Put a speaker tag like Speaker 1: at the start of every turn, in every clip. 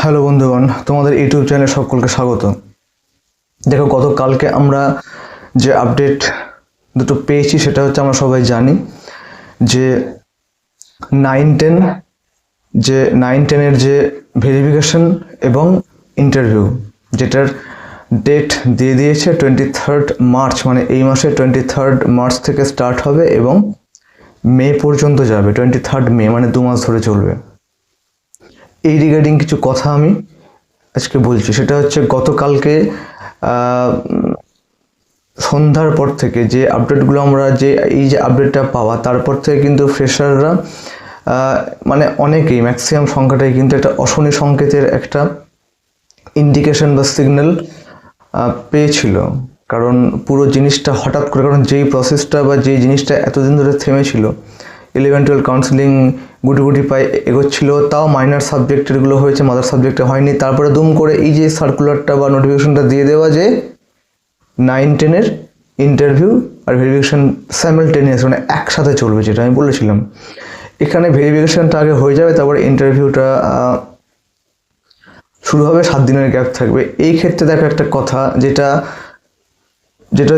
Speaker 1: Hello বন্ধুগণ, তোমাদের YouTube চ্যানেলে সকলকে স্বাগত। দেখো, গতকালকে আমরা যে আপডেট দুটো পেয়েছি সেটা হচ্ছে, আমরা সবাই জানি যে 9-10 9-10-এর যে ভেরিফিকেশন এবং ইন্টারভিউ, যেটার ডেট দিয়ে দিয়েছে 23 মার্চ, মানে এই মাসে 23 মার্চ থেকে স্টার্ট হবে এবং মে পর্যন্ত যাবে। 23 মে মানে 2 মাস ধরে চলবে। এই রিগার্ডিং কিছু কথা আমি আজকে বলছি। সেটা হচ্ছে, গতকালকে সন্ধ্যার পর থেকে যে আপডেটগুলো আমরা এই যে আপডেটটা পাওয়া, তারপর থেকে কিন্তু ফ্রেশাররা মানে অনেকেই, ম্যাক্সিমাম সংখ্যাটাই কিন্তু একটা অশনি সংকেতের একটা ইন্ডিকেশন বা সিগন্যাল পেয়েছিল। কারণ পুরো জিনিসটা হঠাৎ করে, কারণ যেই প্রসেসটা বা যেই জিনিসটা এতদিন ধরে থেমেছিল, 11-12 কাউন্সিলিং গুটি পায়ে এগোচ্ছিল, তাও মাইনার সাবজেক্টেরগুলো হয়েছে, মাদার সাবজেক্টে হয়নি। তারপরে দুম করে এই যে সার্কুলারটা বা নোটিফিকেশনটা দিয়ে দেওয়া যে 9-10-এর ইন্টারভিউ আর ভেরিফিকেশন সাইমালটেনিয়াস, মানে একসাথে চলবে, যেটা আমি বলেছিলাম। এখানে ভেরিফিকেশনটা আগে হয়ে যাবে, তারপরে ইন্টারভিউটা শুরু হবে, 7 দিনের গ্যাপ থাকবে। এই ক্ষেত্রে দেখো একটা কথা, যেটা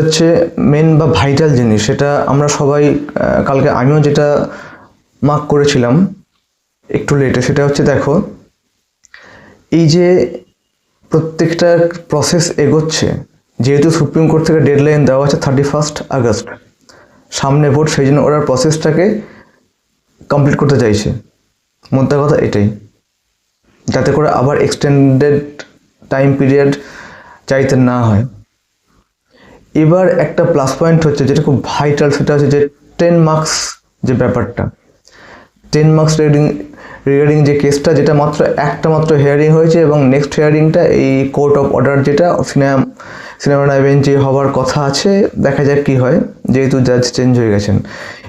Speaker 1: হচ্ছে মেন বা ভাইটাল জিনিস, সেটা আমরা সবাই কালকে আমিও যেটা মার্ক করেছিলাম একটু লেটে, সেটা হচ্ছে, দেখো এই যে প্রত্যেকটা প্রসেস এগোচ্ছে, যেহেতু সুপ্রিম কোর্ট থেকে ডেডলাইন দেওয়া আছে 31 আগস্ট, সামনে ভোট, সেই জন্য ওরা প্রসেসটাকে কমপ্লিট করতে চাইছে। মোদ্দা কথা এটাই, যাতে করে আবার এক্সটেন্ডেড টাইম পিরিয়ড চাইতে না হয়। এবার একটা প্লাস পয়েন্ট হচ্ছে, যেটা খুব ভাইটাল, সেটা হচ্ছে যে 10 মার্কস যে ব্যাপারটা, 10 মার্কস রিগার্ডিং যে কেসটা, যেটা একটা মাত্র হিয়ারিং হয়েছে, এবং নেক্সট হিয়ারিংটা এই কোর্ট অফ অর্ডার, যেটা সিনেমা বেঞ্চে হওয়ার কথা আছে। দেখা যাক কি হয়, যেহেতু জাজ চেঞ্জ হয়ে গেছেন।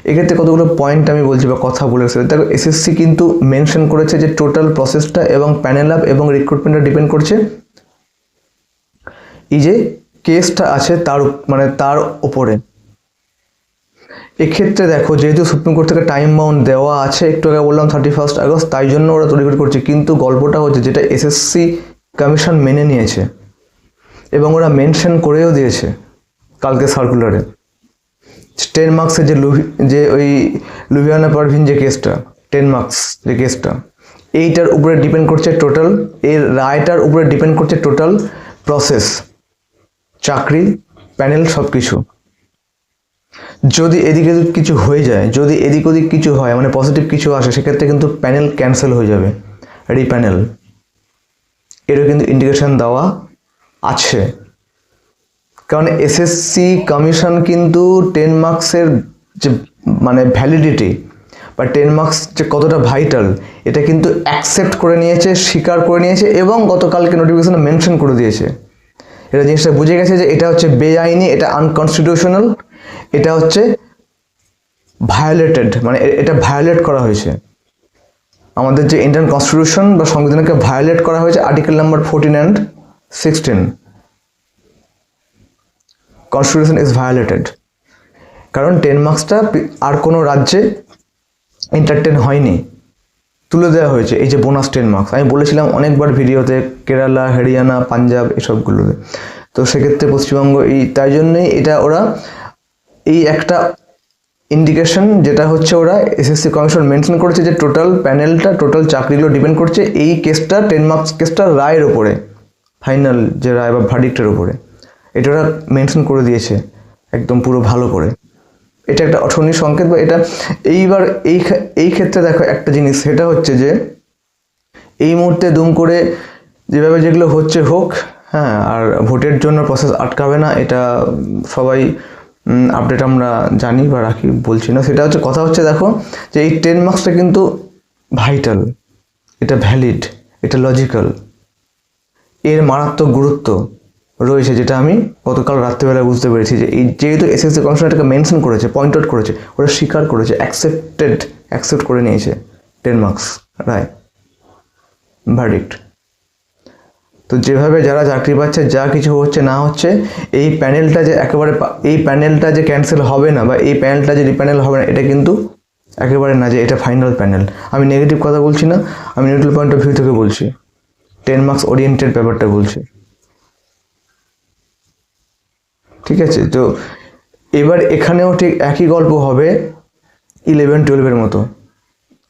Speaker 1: এক্ষেত্রে কতগুলো পয়েন্ট আমি বলছি বা কথা বলেছে। দেখো, এসএসসি কিন্তু মেনশন করেছে যে টোটাল প্রসেসটা এবং প্যানেল আপ এবং রিক্রুটমেন্টটা ডিপেন্ড করছে এই যে কেসটা আছে তার উপরে। এক্ষেত্রে দেখো, যেহেতু সুপ্রিম কোর্ট থেকে টাইম বাউন্ড দেওয়া আছে, একটু আগে বললাম 31 আগস্ট, তাই জন্য ওরা তৈরি করছে। কিন্তু গল্পটা হচ্ছে, যেটা এসএসসি কমিশন মেনে নিয়েছে এবং ওরা মেনশন করেও দিয়েছে কালকে সার্কুলারে, 10 মার্কসের যে ওই লুভিয়ানা পারভিন যে কেসটা, 10 মার্কস যে কেসটা, এইটার উপরে ডিপেন্ড করছে টোটাল, এর রায়টার উপরে ডিপেন্ড করছে টোটাল প্রসেস, চাকরি, প্যানেল, সব কিছু। যদি এদিকে কিছু হয়ে যায়, যদি এদিক ওদিক কিছু হয়, মানে পজিটিভ কিছু আসে, সেক্ষেত্রে কিন্তু প্যানেল ক্যান্সেল হয়ে যাবে, রিপ্যানেল। এরও কিন্তু ইন্ডিকেশন দেওয়া আছে। কারণ এসএসসি কমিশন কিন্তু 10 মার্কসের যে মানে ভ্যালিডিটি বা 10 মার্কস যে কতটা ভাইটাল, এটা কিন্তু অ্যাকসেপ্ট করে নিয়েছে, স্বীকার করে নিয়েছে, এবং গতকালকে নোটিফিকেশনে মেনশন করে দিয়েছে। এটা জিনিসটা বুঝে গেছে যে এটা হচ্ছে বেআইনি, এটা আনকনস্টিটিউশনাল, এটা হচ্ছে ভায়োলেটেড, মানে এটা ভায়োলেট করা হয়েছে। আমাদের যে ইন্ডিয়ান কনস্টিটিউশন বা সংবিধানকে ভায়োলেট করা হয়েছে, article number 14 and 16, constitution is violated. কারণ 10 মার্কসটা আর কোনো রাজ্যে এন্টারটেন হয়নি, তুলে দেওয়া হয়েছে এই যে বোনাস 10 মার্কস। আমি বলেছিলাম অনেকবার ভিডিওতে, কেরালা, হরিয়ানা, পাঞ্জাব এসবগুলোতে। তো সেক্ষেত্রে পশ্চিমবঙ্গ তাই জন্যই এটা ওরা এই একটা ইন্ডিকেশন, যেটা হচ্ছে ওরা এসএসসি কমিশন মেনশন করেছে যে টোটাল প্যানেলটা, টোটাল চাকরিগুলো ডিপেন্ড করছে এই কেসটা, 10 মার্কস কেসটার রায়ের ওপরে, ফাইনাল যে রায় বা ভার্ডিক্টের ওপরে। এটা ওরা মেনশন করে দিয়েছে একদম পুরো ভালো করে। এটা একটা অশনি সংকেত। বা এটা এইবার এই ক্ষেত্রে দেখো একটা জিনিস, সেটা হচ্ছে যে এই মুহূর্তে দুম করে যেভাবে যেগুলো হচ্ছে হোক, হ্যাঁ, আর ভোটের জন্য প্রসেস আটকাবে না, এটা সবাই আপডেট আমরা জানি বা রাখি, বলছি না। সেটা হচ্ছে কথা হচ্ছে, দেখো যে এই 10 মার্কসটা কিন্তু ভাইটাল, এটা ভ্যালিড, এটা লজিক্যাল, এর মারাত্মক গুরুত্ব রয়েছে, যেটা আমি গতকাল রাত্রিবেলায় বুঝতে পেরেছি। যে এই যেহেতু এসএসসি কমিশন এটাকে মেনশন করেছে, পয়েন্ট আউট করেছে, ওরা স্বীকার করেছে, অ্যাকসেপ্ট করে নিয়েছে 10 মার্কস রায়, ভার্ডিক্ট। তো যেভাবে যারা চাকরি পাচ্ছে, যা কিছু হচ্ছে না হচ্ছে, এই প্যানেলটা যে একেবারে, এই প্যানেলটা যে ক্যান্সেল হবে না বা এই প্যানেলটা যে রিপ্যানেল হবে না, এটা কিন্তু একেবারে না যে এটা ফাইনাল প্যানেল। আমি নেগেটিভ কথা বলছি না, আমি নিউট্রাল পয়েন্ট অফ ভিউ থেকে বলছি। 10 মার্কস ওরিয়েন্টেড ব্যাপারটা বলছি, ঠিক আছে? তো এবার এখানেও ঠিক একই গল্প হবে 11-12 মতো,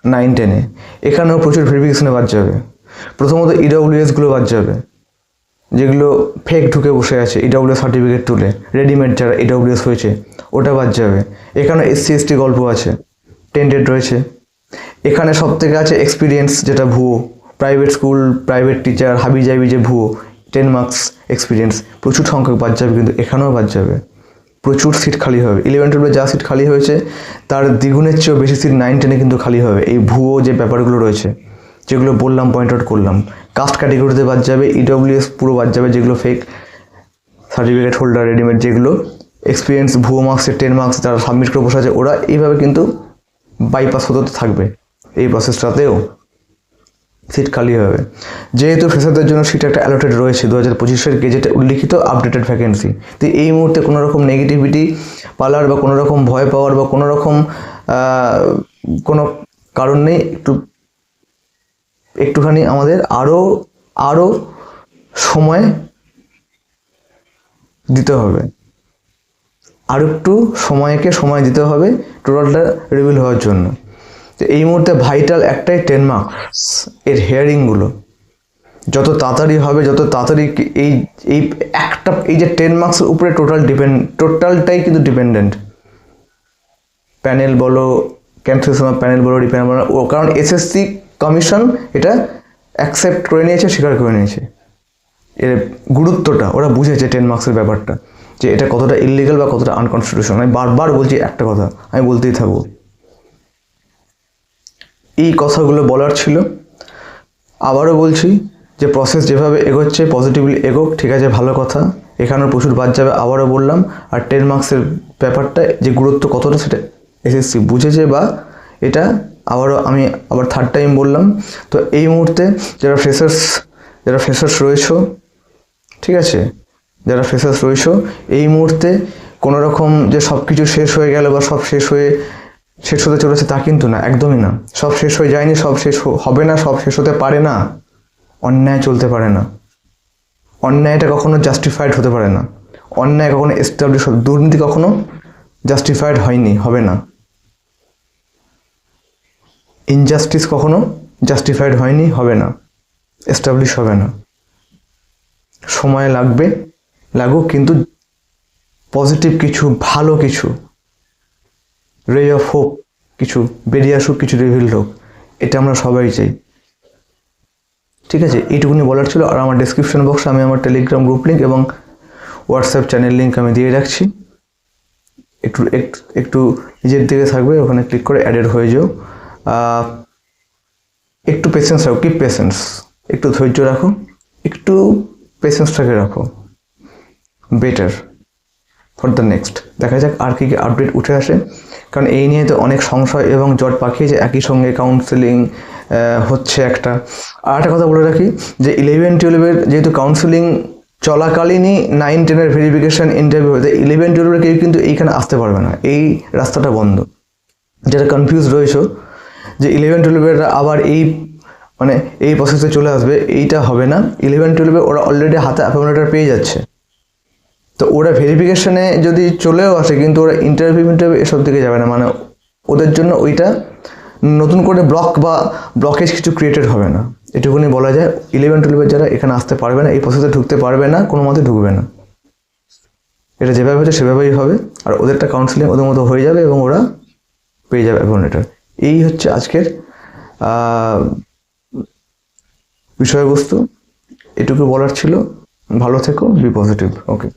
Speaker 1: 9-10-এ এখানেও প্রচুর ভেরিফিকেশনে বাদ যাবে। প্রথমত ইডব্লিউএসগুলো বাদ যাবে, যেগুলো ফেক ঢুকে বসে আছে, ইডব্লিউএস সার্টিফিকেট তুলে রেডিমেড যারা ইডব্লিউএস হয়েছে ওটা বাদ যাবে। এখানে SC/ST গল্প আছে, টেন্টেড রয়েছে। এখানে সব থেকে আছে এক্সপিরিয়েন্স, যেটা ভুয়ো, প্রাইভেট স্কুল, প্রাইভেট টিচার, হাবি জাবি যে ভুয়ো 10 মার্কস এক্সপিরিয়েন্স, প্রচুর সংখ্যক বাদ যাবে। কিন্তু এখানেও বাদ যাবে, প্রচুর সিট খালি হবে। 11-12 যা সিট খালি হয়েছে তার দ্বিগুণের চেয়েও বেশি সিট 9-10-এ কিন্তু খালি হবে। এই ভুয়ো যে ব্যাপারগুলো রয়েছে, যেগুলো বললাম, পয়েন্ট আউট করলাম, কাস্ট ক্যাটেগরিতে বাদ যাবে, ইডব্লিউএস পুরো বাদ যাবে, যেগুলো ফেক সার্টিফিকেট হোল্ডার, রেডিমেড, যেগুলো এক্সপিরিয়েন্স ভুয়ো মার্কসের 10 মার্কস যারা সাবমিট করে বসে আছে, ওরা এইভাবে কিন্তু বাইপাস হতে থাকবে। এই প্রসেসটাতেও সিট খালি হবে। যেহেতু ফ্রেশারদের জন্য সিট একটা অ্যালোটেড রয়েছে 2025-এর গেজেটে উল্লিখিত আপডেটেড ভ্যাকেন্সি, তো এই মুহূর্তে কোনো রকম নেগেটিভিটি পালার বা কোনো রকম ভয় পাওয়ার বা কোনো রকম কোনো কারণ নেই। একটুখানি আমাদের আরও সময় দিতে হবে, আর একটু সময় দিতে হবে টোটালটা রিভিল হওয়ার জন্য। তো এই মুহূর্তে ভাইটাল একটাই 10 মার্কস এর হিয়ারিংগুলো যত তাড়াতাড়ি হবে, যত তাড়াতাড়ি এই এই একটা এই যে 10 মার্কসের উপরে টোটালটাই কিন্তু ডিপেন্ডেন্ট। প্যানেল বলো, ক্যান্সেলেশন অফ প্যানেল বলো, রিপ্যানেল বলো, ও কারণ এসএসসি কমিশন এটা অ্যাকসেপ্ট করে নিয়েছে, স্বীকার করে নিয়েছে। এর গুরুত্বটা ওরা বুঝেছে 10 মার্কসের ব্যাপারটা, যে এটা কতটা ইললিগাল বা কতটা আনকনস্টিটিউশনাল। আমি বারবার বলছি একটা কথা, আমি বলতেই থাকবো। এই কথাগুলো বলার ছিল। আবারও বলছি যে প্রসেস যেভাবে এগোচ্ছে পজিটিভলি এগোক, ঠিক আছে, ভালো কথা। এখানেও প্রচুর বাদ যাবে, আবারও বললাম। আর 10 মার্কসের ব্যাপারটা যে গুরুত্ব কতটা সেটা এসএসসি বুঝেছে, বা এটা আমি আবার থার্ড টাইম বললাম। তো এই মুহূর্তে যারা ফ্রেশার্স রয়েছো, ঠিক আছে, যারা ফ্রেশার্স রয়েছো, এই মুহূর্তে কোনো রকম যে সব কিছু শেষ হয়ে গেল বা সব শেষ হতে চলেছে তা কিন্তু না, একদমই না। সব শেষ হয়ে যায়নি, সব শেষ হবে না, সব শেষ হতে পারে না। অন্যায় চলতে পারে না, অন্যায়টা কখনো জাস্টিফাইড হতে পারে না, অন্যায় কখনো এস্টাবলিশ, দুর্নীতি কখনো জাস্টিফাইড হয়নি, হবে না। ইনজাস্টিস কখনো জাস্টিফাইড হয়নি, হবে না, এস্টাবলিশ হবে না। সময় লাগুক, কিন্তু পজিটিভ কিছু, ভালো কিছু, রে অফ হোপ কিছু বেরিয়ে আসুক, কিছু রিভিল হোক, এটা আমরা সবাই চাই, ঠিক আছে। এইটুকুনি বলার ছিল। আর আমার ডেসক্রিপশন বক্সে আমি আমার টেলিগ্রাম গ্রুপ লিঙ্ক এবং হোয়াটসঅ্যাপ চ্যানেল লিঙ্ক আমি দিয়ে রাখছি। একটু নিজের দিকে থাকবে, ওখানে ক্লিক করে অ্যাডেড হয়ে যাও। একটু পেশেন্স রাখো, কিপ পেশেন্স, একটু ধৈর্য রাখো, একটু পেশেন্সটাকে রাখো, বেটার ফর দ্য নেক্সট। দেখা যাক আর কি আপডেট উঠে আসে, কারণ এই নিয়ে তো অনেক সংশয় এবং জট পাকিয়েছে। একই সঙ্গে কাউন্সেলিং হচ্ছে একটা। আর একটা কথা বলে রাখি যে 11-12 যেহেতু কাউন্সেলিং চলাকালীনই 9-10 ভেরিফিকেশান ইন্টারভিউ হয়েছে, 11-12 কেউ কিন্তু এইখানে আসতে পারবে না, এই রাস্তাটা বন্ধ। যারা কনফিউজ রয়েছে যে 11-12 আবার এই প্রসেসে চলে আসবে, এইটা হবে না। 11-12 ওরা অলরেডি হাতে অ্যাপয়েন্টমেন্ট লেটার পেয়ে যাচ্ছে, তো ওরা ভেরিফিকেশানে যদি চলেও আসে কিন্তু ওরা ইন্টারভিউ এসব দিকে যাবে না। ওদের জন্য ওইটা নতুন করে ব্লকেজ কিছু ক্রিয়েটেড হবে না, এটুকুনি বলা যায়। 11-12 যারা এখানে আসতে পারবে না, এই প্রসেসে ঢুকতে পারবে না, কোনো মতে ঢুকবে না। এটা যেভাবে হচ্ছে সেভাবেই হবে, আর ওদেরটা কাউন্সেলিং ওদের মতো হয়ে যাবে এবং ওরা পেয়ে যাবে অ্যাপয়েন্টমেন্ট লেটার। এই হচ্ছে আজকের বিষয়বস্তু, এটুকু বলার ছিল। ভালো থেকো, বি পজিটিভ। ওকে।